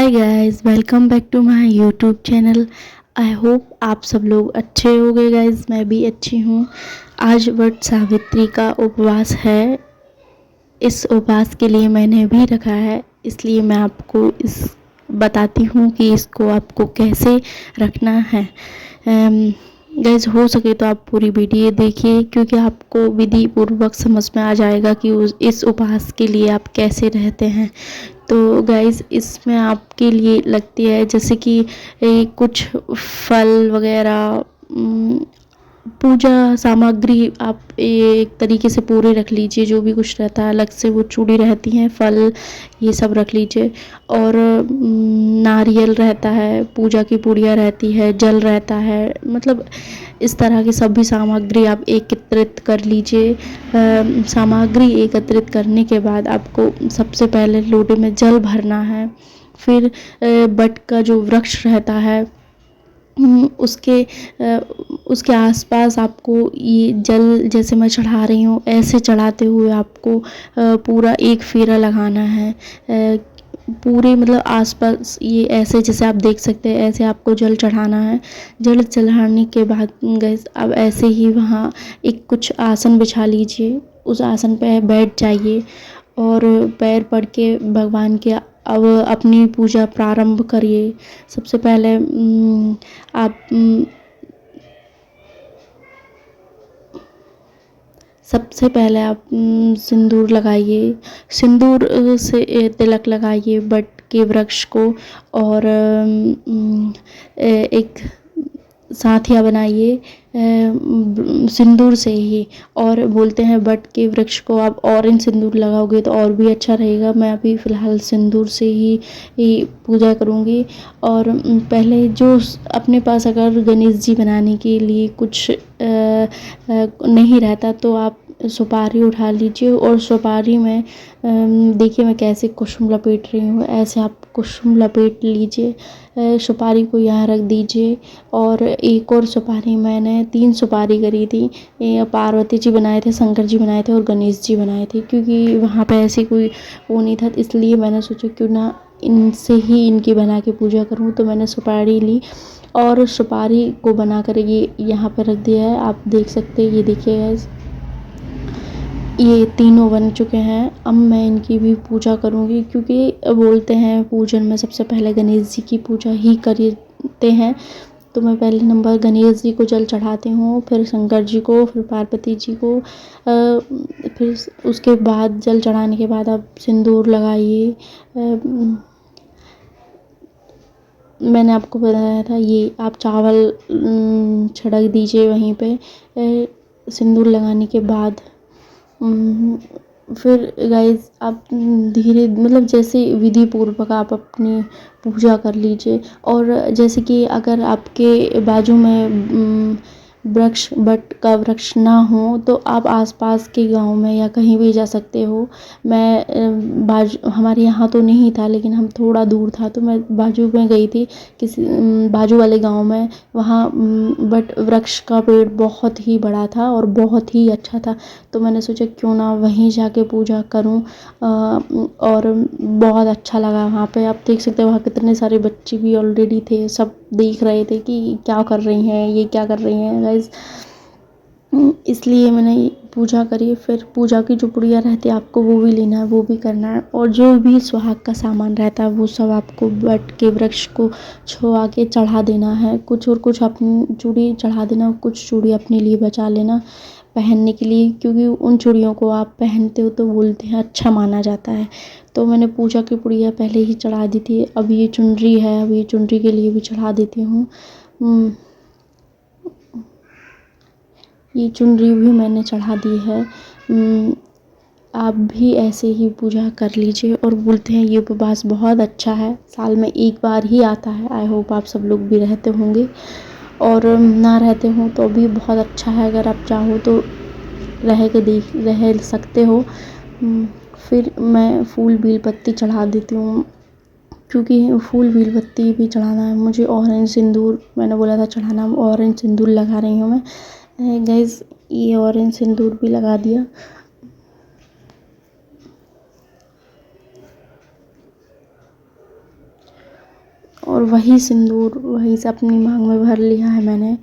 Hi guys, welcome back to my YouTube channel. I hope आप सब लोग अच्छे होंगे गाइस। मैं भी अच्छी हूँ। आज वट सावित्री का उपवास है। इस उपवास के लिए मैंने भी रखा है, इसलिए मैं आपको इस बताती हूँ कि इसको आपको कैसे रखना है। गाइस, हो सके तो आप पूरी वीडियो देखिए, क्योंकि आपको विधि पूर्वक समझ में आ जाएगा कि इस उपवास के लिए आप कैसे रहते हैं। तो गाइस, इसमें आपके लिए लगती है जैसे कि कुछ फल वगैरह, पूजा सामग्री आप एक तरीके से पूरे रख लीजिए। जो भी कुछ रहता है अलग से, वो चूड़ी रहती हैं, फल, ये सब रख लीजिए। और नारियल रहता है, पूजा की पूड़ियाँ रहती है, जल रहता है, मतलब इस तरह की सभी सामग्री आप एकत्रित कर लीजिए। सामग्री एकत्रित करने के बाद आपको सबसे पहले लोटे में जल भरना है। फिर बट का जो वृक्ष रहता है, उसके आसपास आपको ये जल, जैसे मैं चढ़ा रही हूँ ऐसे चढ़ाते हुए आपको पूरा एक फेरा लगाना है। पूरे मतलब आसपास ये ऐसे, जैसे आप देख सकते हैं, ऐसे आपको जल चढ़ाना है। जल चढ़ाने के बाद गैस अब ऐसे ही वहाँ एक कुछ आसन बिछा लीजिए। उस आसन पे बैठ जाइए और पैर पड़ के भगवान के अब अपनी पूजा प्रारंभ करिए। सबसे पहले आप सिंदूर लगाइए। सिंदूर से तिलक लगाइए बट के वृक्ष को, और एक साथिया बनाइए सिंदूर से ही। और बोलते हैं बट के वृक्ष को आप ऑरेंज सिंदूर लगाओगे तो और भी अच्छा रहेगा। मैं अभी फ़िलहाल सिंदूर से ही पूजा करूँगी। और पहले जो अपने पास अगर गणेश जी बनाने के लिए कुछ नहीं रहता तो आप सुपारी उठा लीजिए, और सुपारी में देखिए मैं कैसे कुसुम लपेट रही हूँ, ऐसे आप कुसुम लपेट लीजिए। सुपारी को यहाँ रख दीजिए। और एक और सुपारी, मैंने 3 सुपारी करी थी। पार्वती जी बनाए थे, शंकर जी बनाए थे और गणेश जी बनाए थे। क्योंकि वहाँ पे ऐसी कोई वो नहीं था, इसलिए मैंने सोचा क्यों ना इनसे ही इनकी बना के पूजा करूँ। तो मैंने सुपारी ली और सुपारी को बनाकर ये यहाँ पे रख दिया है। आप देख सकते हैं, ये देखिए गाइस, ये तीनों बन चुके हैं। अब मैं इनकी भी पूजा करूँगी, क्योंकि बोलते हैं पूजन में सबसे पहले गणेश जी की पूजा ही करते हैं। तो मैं पहले नंबर गणेश जी को जल चढ़ाती हूँ, फिर शंकर जी को, फिर पार्वती जी को। फिर उसके बाद जल चढ़ाने के बाद आप सिंदूर लगाइए। मैंने आपको बताया था, ये आप चावल छिड़क दीजिए वहीं पे सिंदूर लगाने के बाद। फिर गाइस, आप धीरे मतलब जैसे विधि पूर्वक आप अपनी पूजा कर लीजिए। और जैसे कि अगर आपके बाजू में वृक्ष, बट का वृक्ष ना हो तो आप आसपास के गांव में या कहीं भी जा सकते हो। मैं हमारे यहाँ तो नहीं था, लेकिन हम थोड़ा दूर था तो मैं बाजू में गई थी, किसी बाजू वाले गांव में। वहाँ बट वृक्ष का पेड़ बहुत ही बड़ा था और बहुत ही अच्छा था। तो मैंने सोचा क्यों ना वहीं जाके पूजा करूं। और बहुत अच्छा लगा। वहाँ पे आप देख सकते हो, वहाँ कितने सारे बच्चे भी ऑलरेडी थे, सब देख रहे थे कि क्या कर रही हैं, ये क्या कर रही हैं गाइस। इसलिए मैंने पूजा करी। फिर पूजा की जो पुड़िया रहती है आपको वो भी लेना है, वो भी करना है। और जो भी सुहाग का सामान रहता है वो सब आपको बट के वृक्ष को छुआ के चढ़ा देना है। कुछ और कुछ अपनी चूड़ी चढ़ा देना, कुछ चूड़ी अपने लिए बचा लेना पहनने के लिए, क्योंकि उन चूड़ियों को आप पहनते हो तो बोलते हैं अच्छा माना जाता है। तो मैंने पूजा की पुड़िया पहले ही चढ़ा दी थी। अब ये चुनरी है, अब ये चुनरी के लिए भी चढ़ा देती हूँ। ये चुनरी भी मैंने चढ़ा दी है। आप भी ऐसे ही पूजा कर लीजिए। और बोलते हैं ये उपवास बहुत अच्छा है, साल में एक बार ही आता है। आई होप आप सब लोग भी रहते होंगे, और ना रहते हो तो भी बहुत अच्छा है। अगर आप चाहो तो रह सकते हो। फिर मैं फूल बेल पत्ती चढ़ा देती हूँ, क्योंकि फूल बेल पत्ती भी चढ़ाना है मुझे। ऑरेंज सिंदूर मैंने बोला था चढ़ाना, ऑरेंज सिंदूर लगा रही हूँ मैं गाइस। ये ऑरेंज सिंदूर भी लगा दिया। वही सिंदूर वहीं से अपनी मांग में भर लिया है मैंने।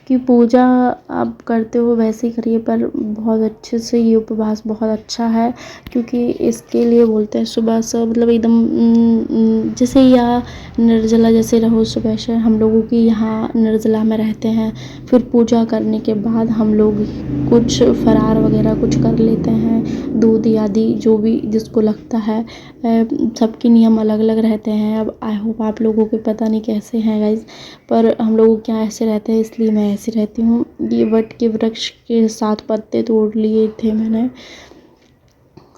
क्योंकि पूजा आप करते हो वैसे ही करिए, पर बहुत अच्छे से ये उपवास बहुत अच्छा है, क्योंकि इसके लिए बोलते हैं सुबह से मतलब एकदम जैसे या निर्जला जैसे रहो। सुबह से हम लोगों की यहाँ निर्जला में रहते हैं, फिर पूजा करने के बाद हम लोग कुछ फरार वगैरह कुछ कर लेते हैं, दूध आदि जो भी जिसको लगता है। सबके नियम अलग अलग रहते हैं। अब आई होप आप लोगों के पता नहीं कैसे हैं गाइज, पर हम लोगों के यहाँ ऐसे रहते हैं, इसलिए मैं ऐसे रहती हूँ। ये वट के वृक्ष के 7 पत्ते तोड़ लिए थे मैंने।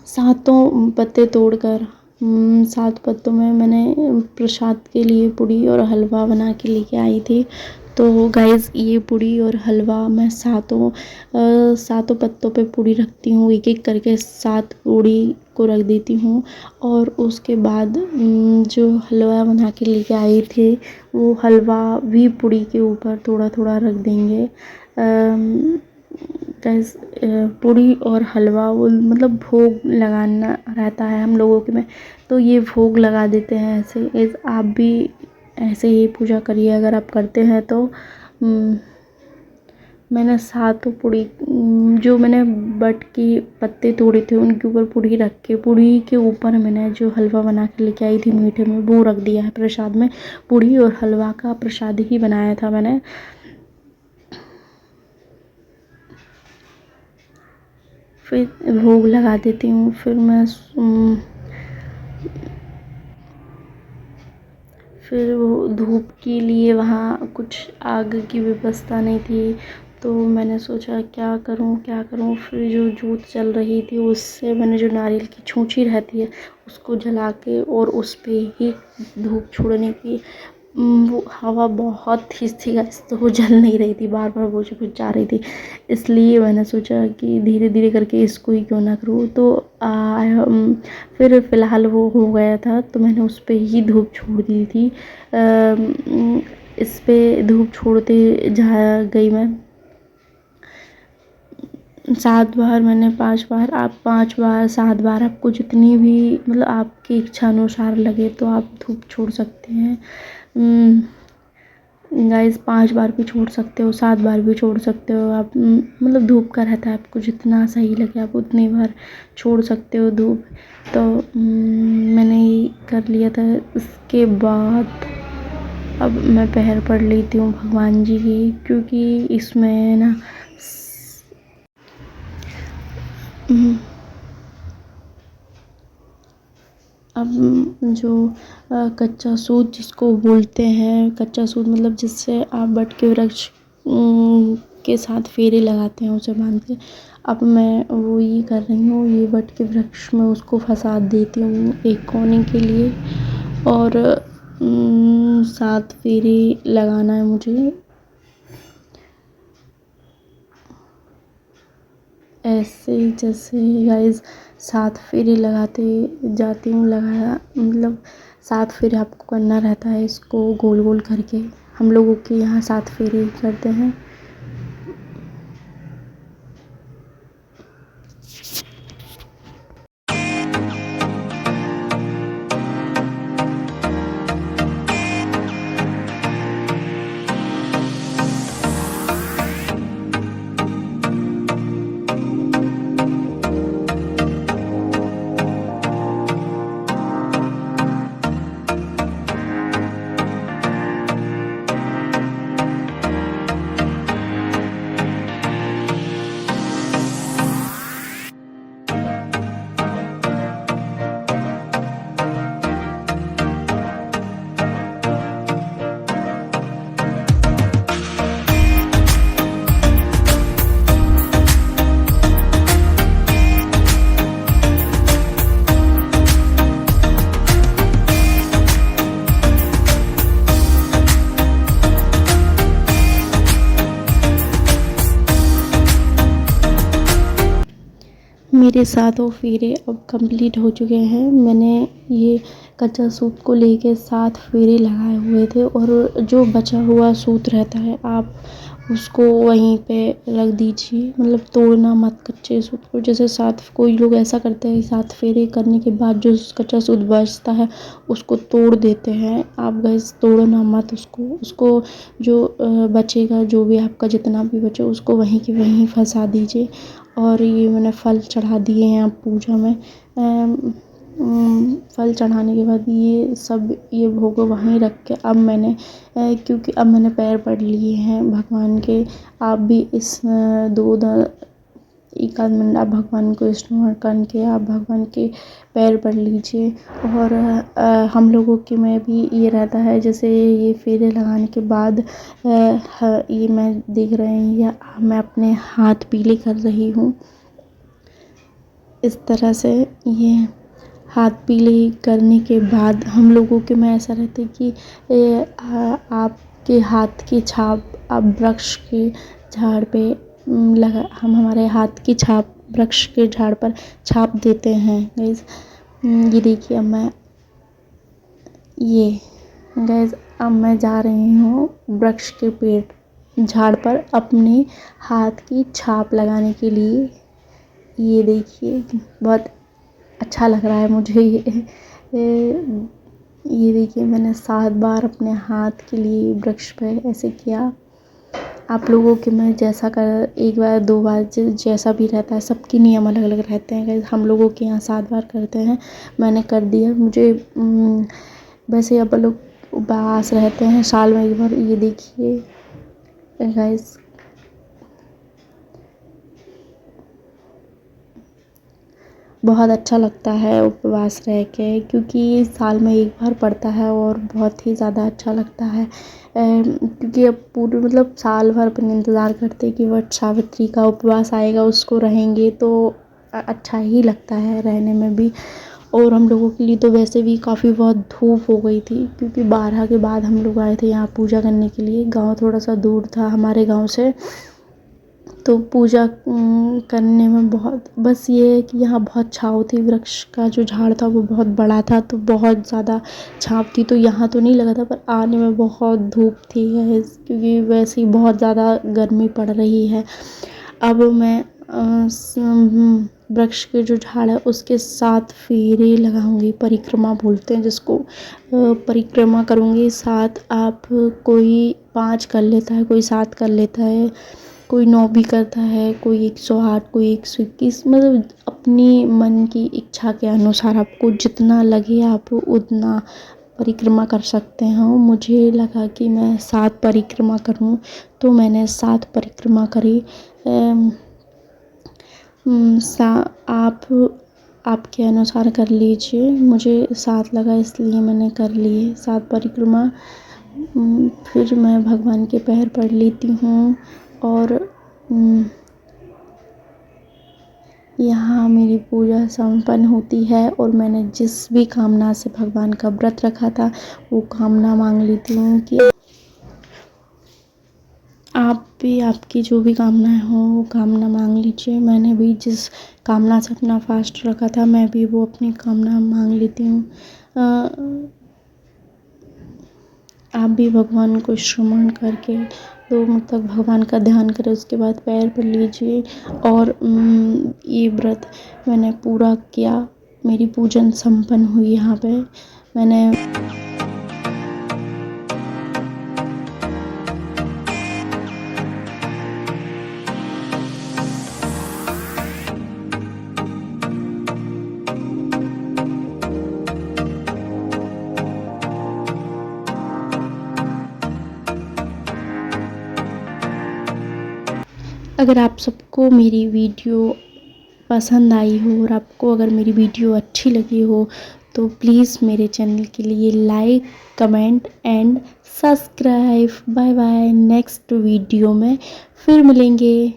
7 पत्ते तोड़कर 7 पत्तों में मैंने प्रसाद के लिए पूड़ी और हलवा बना के लेके आई थी। तो गाइज़ ये पूड़ी और हलवा मैं सातों पत्तों पे पूड़ी रखती हूँ, एक एक करके 7 पूड़ी को रख देती हूँ। और उसके बाद जो हलवा बना के लेके आई थी वो हलवा भी पूड़ी के ऊपर थोड़ा थोड़ा रख देंगे। गाइस पूड़ी और हलवा वो मतलब भोग लगाना रहता है हम लोगों के में, तो ये भोग लगा देते हैं ऐसे। आप भी ऐसे ही पूजा करिए अगर आप करते हैं तो। मैंने 7 पूड़ी जो मैंने बट के पत्ते तोड़े थे उनके ऊपर पूड़ी रख के, पूड़ी के ऊपर मैंने जो हलवा बना के लेके आई थी मीठे में वो रख दिया है प्रसाद में। पूड़ी और हलवा का प्रसाद ही बनाया था मैंने। फिर भोग लगा देती हूँ। फिर वो धूप के लिए वहाँ कुछ आग की व्यवस्था नहीं थी, तो मैंने सोचा क्या करूँ। फिर जो जोत जल रही थी उससे मैंने जो नारियल की छूंछी रहती है उसको जला के और उस पे ही धूप छोड़ने की वो हवा बहुत तेज थी गाइस, तो वो जल नहीं रही थी, बार बार बुझ जा रही थी। इसलिए मैंने सोचा कि धीरे धीरे करके इसको ही क्यों ना करूँ। तो फिर फ़िलहाल वो हो गया था तो मैंने उस पे ही धूप छोड़ दी थी। इस पे धूप छोड़ते जा गई मैं 7 बार, मैंने 5 बार, आप 5 बार 7 बार आपको जितनी भी मतलब आपकी इच्छा अनुसार लगे तो आप धूप छोड़ सकते हैं। गाइस 5 बार भी छोड़ सकते हो, 7 बार भी छोड़ सकते हो आप। मतलब धूप का रहता है, आपको जितना सही लगे आप उतनी बार छोड़ सकते हो धूप। तो मैंने ये कर लिया था। इसके बाद अब मैं पैर पढ़ लेती हूँ भगवान जी की, क्योंकि इसमें ना अब जो कच्चा सूत जिसको बोलते हैं, कच्चा सूत मतलब जिससे आप बट के वृक्ष के साथ फेरे लगाते हैं उसे बांध के। अब मैं वो ये कर रही हूँ, ये बट के वृक्ष में उसको फंसा देती हूँ एक कोने के लिए, और 7 फेरे लगाना है मुझे। ऐसे जैसे गाइस 7 फेरे लगाते जाती हूँ, लगाया मतलब 7 फेरे आपको करना रहता है इसको गोल गोल करके। हम लोगों के यहाँ 7 फेरे करते हैं। मेरे 7 फेरे अब कंप्लीट हो चुके हैं। मैंने ये कच्चा सूत को लेके 7 फेरे लगाए हुए थे, और जो बचा हुआ सूत रहता है आप उसको वहीं पे रख दीजिए, मतलब तोड़ना मत कच्चे सूत को। जैसे सात कोई लोग ऐसा करते हैं, 7 फेरे करने के बाद जो कच्चा सूत बचता है उसको तोड़ देते हैं। आप गैस तोड़ना मत उसको जो बचेगा, जो भी आपका जितना भी बचे उसको वहीं के वहीं फंसा दीजिए। और ये मैंने फल चढ़ा दिए हैं अब पूजा में। फल चढ़ाने के बाद ये भोग वहीं रख के अब मैंने क्योंकि अब मैंने पैर पड़ लिए हैं भगवान के। आप भी इस दूध एक आध मिनट आप भगवान को स्मरण करके आप भगवान के पैर पड़ लीजिए। और हम लोगों के में भी ये रहता है, जैसे ये फेरे लगाने के बाद ये मैं देख रहे हैं या मैं अपने हाथ पीले कर रही हूँ। इस तरह से ये हाथ पीले करने के बाद हम लोगों के में ऐसा रहता है कि आपके हाथ की छाप आप वृक्ष के झाड़ पे हम हमारे हाथ की छाप वृक्ष के झाड़ पर छाप देते हैं गाइस। ये देखिए अब मैं जा रही हूँ वृक्ष के पेड़ झाड़ पर अपने हाथ की छाप लगाने के लिए। ये देखिए बहुत अच्छा लग रहा है मुझे ये देखिए मैंने 7 बार अपने हाथ के लिए वृक्ष पे ऐसे किया। आप लोगों के में जैसा कर 1 बार 2 बार जैसा भी रहता है, सबके नियम अलग अलग रहते हैं। हम लोगों के यहाँ 7 बार करते हैं, मैंने कर दिया। मुझे वैसे अब लोग उपवास रहते हैं साल में 1 बार। ये देखिए गाइस बहुत अच्छा लगता है उपवास रह के, क्योंकि साल में 1 बार पड़ता है और बहुत ही ज़्यादा अच्छा लगता है। क्योंकि अब पूरे मतलब साल भर अपन इंतज़ार करते हैं कि वट सावित्री का उपवास आएगा, उसको रहेंगे तो अच्छा ही लगता है रहने में भी। और हम लोगों के लिए तो वैसे भी काफ़ी बहुत धूप हो गई थी, क्योंकि 12 के बाद हम लोग आए थे यहाँ पूजा करने के लिए। गाँव थोड़ा सा दूर था हमारे गाँव से, तो पूजा करने में बहुत बस ये है कि यहाँ बहुत छाँव थी। वृक्ष का जो झाड़ था वो बहुत बड़ा था, तो बहुत ज़्यादा छाँव थी। तो यहाँ तो नहीं लगा था, पर आने में बहुत धूप थी गाइस, क्योंकि वैसे ही बहुत ज़्यादा गर्मी पड़ रही है। अब मैं वृक्ष के जो झाड़ है उसके 7 फेरे लगाऊंगी, परिक्रमा बोलते हैं जिसको। परिक्रमा करूँगी 7। आप कोई 5 कर लेता है, कोई 7 कर लेता है, कोई 9 भी करता है, कोई 108, कोई 121, मतलब अपनी मन की इच्छा के अनुसार आपको जितना लगे आप उतना परिक्रमा कर सकते हैं। मुझे लगा कि मैं 7 परिक्रमा करूं, तो मैंने 7 परिक्रमा करी। आप आपके अनुसार कर लीजिए। मुझे 7 लगा इसलिए मैंने कर लिए 7 परिक्रमा। फिर मैं भगवान के पैर पड़ लेती हूँ। और यहाँ मेरी पूजा संपन्न होती है और मैंने जिस भी कामना से भगवान का व्रत रखा था वो कामना मांग लेती हूँ कि आप भी आपकी जो भी कामनाएं हो वो कामना मांग लीजिए। मैंने भी जिस कामना से अपना फास्ट रखा था मैं भी वो अपनी कामना मांग लेती हूँ। आप भी भगवान को स्मरण करके 2 मिनट तक भगवान का ध्यान करें, उसके बाद पैर पड़ लीजिए। और ये व्रत मैंने पूरा किया, मेरी पूजन संपन्न हुई यहाँ पे। मैंने अगर आप सबको मेरी वीडियो पसंद आई हो और आपको अगर मेरी वीडियो अच्छी लगी हो तो प्लीज़ मेरे चैनल के लिए like, comment and subscribe. Bye bye, next video में फिर मिलेंगे।